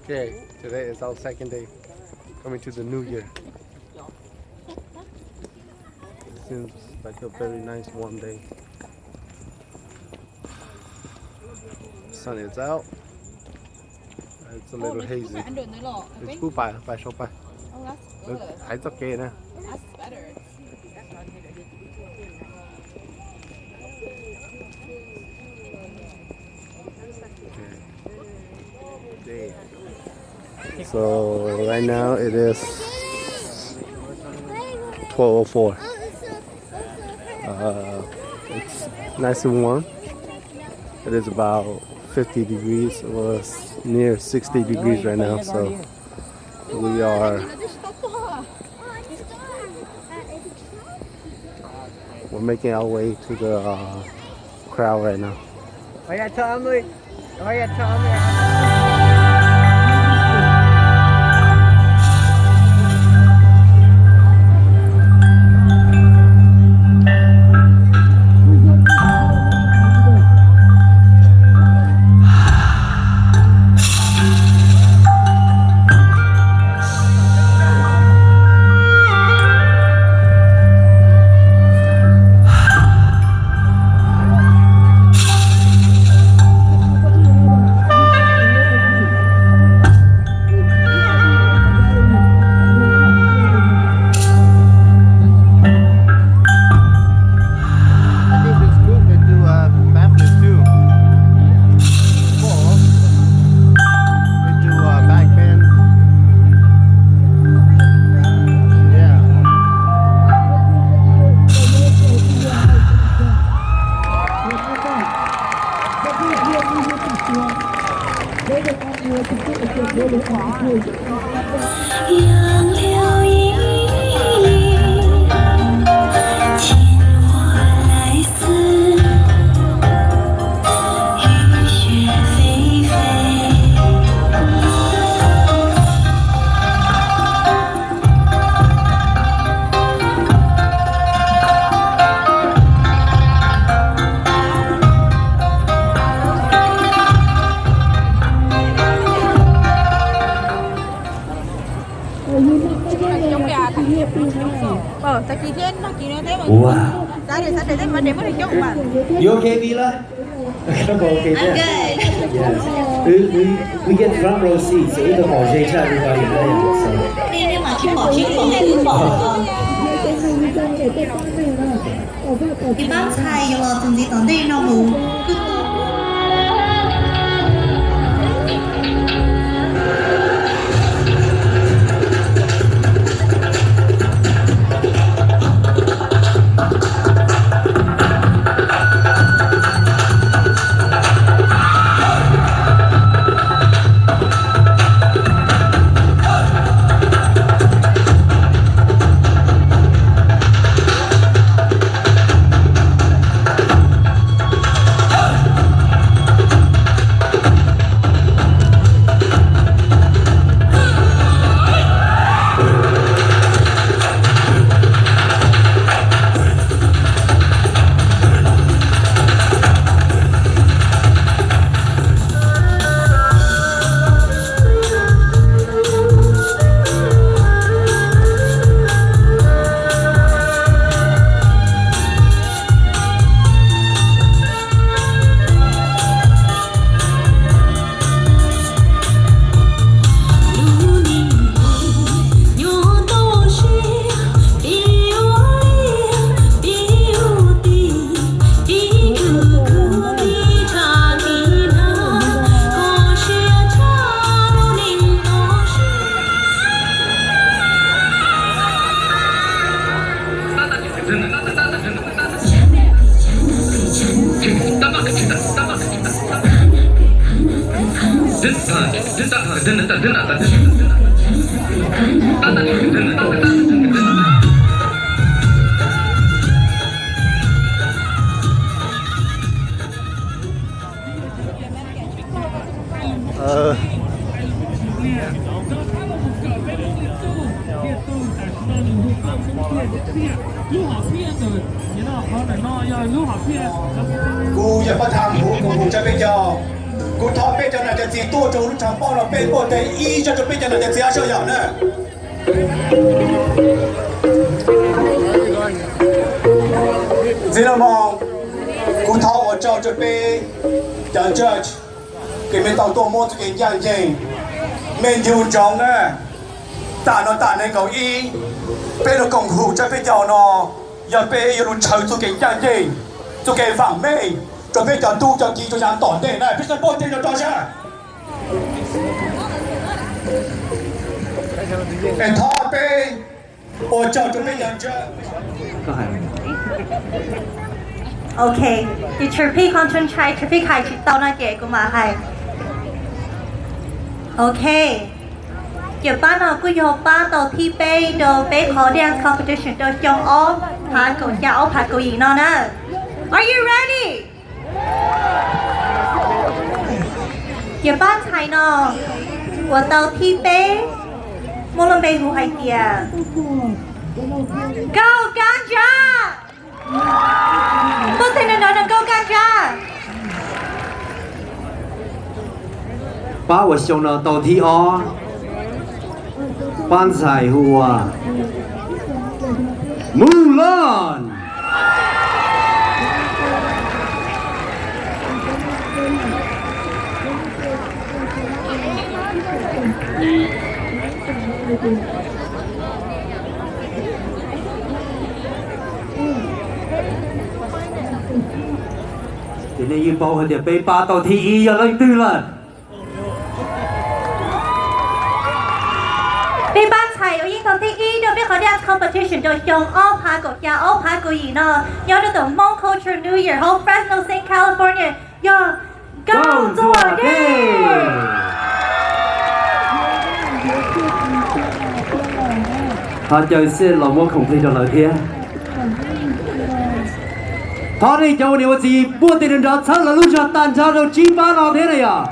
Okay, today is our second day coming to the new year. It seems like a very nice warm day. Sun is out. It's a little hazy. It's 不摆手摆 还是 OK 呢 So right now it is 12:04. It's nice and warm. It is about 50 degrees or near 60 degrees right now. So we are we're making our way to the crowd right now. Wow. You okay, Mila? Okay, yeah. Yes. We get front row seats, so we can watch everybody there. So. Thì bác thầy là từng gì tận đây nó mù. Cô và phát tham của cùng cha bây giờ กูทอเป็นจังนั้นจะจีตัวจงรู้จักป้องเราเป็นปกติอีจะเป็นจังนั้นจะเสียเชื่ออย่างนั้นจีนมองกูทอว่าเจ้าจะเป็นจังจัดque me tao tô mô cái dạng gì mình dù trong nè ta nên cầu y bây giờ công hữu cho bây giờ nó giờ bây giờ luôn chờ cho cái dạng gì cho cái vàng mê cho bây giờ tu cho kỹ cho dạng tổn đề này bây giờ bố tên cho ra em thọ bê ô cho bây giờ chưa Okay, thì chụp phim con chân trai chụp phim khai chụp tao na kể của mà hay. Okay, giờ ba nó cứ vô ba tàu thi bay đồ bay khó dance competition đồ trong ó phá cổ nhà ó phá cổ gì nó nè. Are you ready? Giờ ba thầy nó của tàu thi bay mua lần bay hú hay kìa. Go Ganja! Tôi thấy nó nói là go Ganja! 把我上了到底哦，班菜户啊，木兰。今天要報佢哋俾霸道鐵二入嚟對啦。 Bên ban thầy ở yên thằng thi y đâu biết có dance competition đâu trong all phá cổ nhà all phá cổ gì nó nhớ được tổng Hmong Culture New Year whole Fresno State California yo go to day 他就是老母 complete 咗兩天。他哋做你我自半地人就出嚟路上單車到幾班老天嚟呀！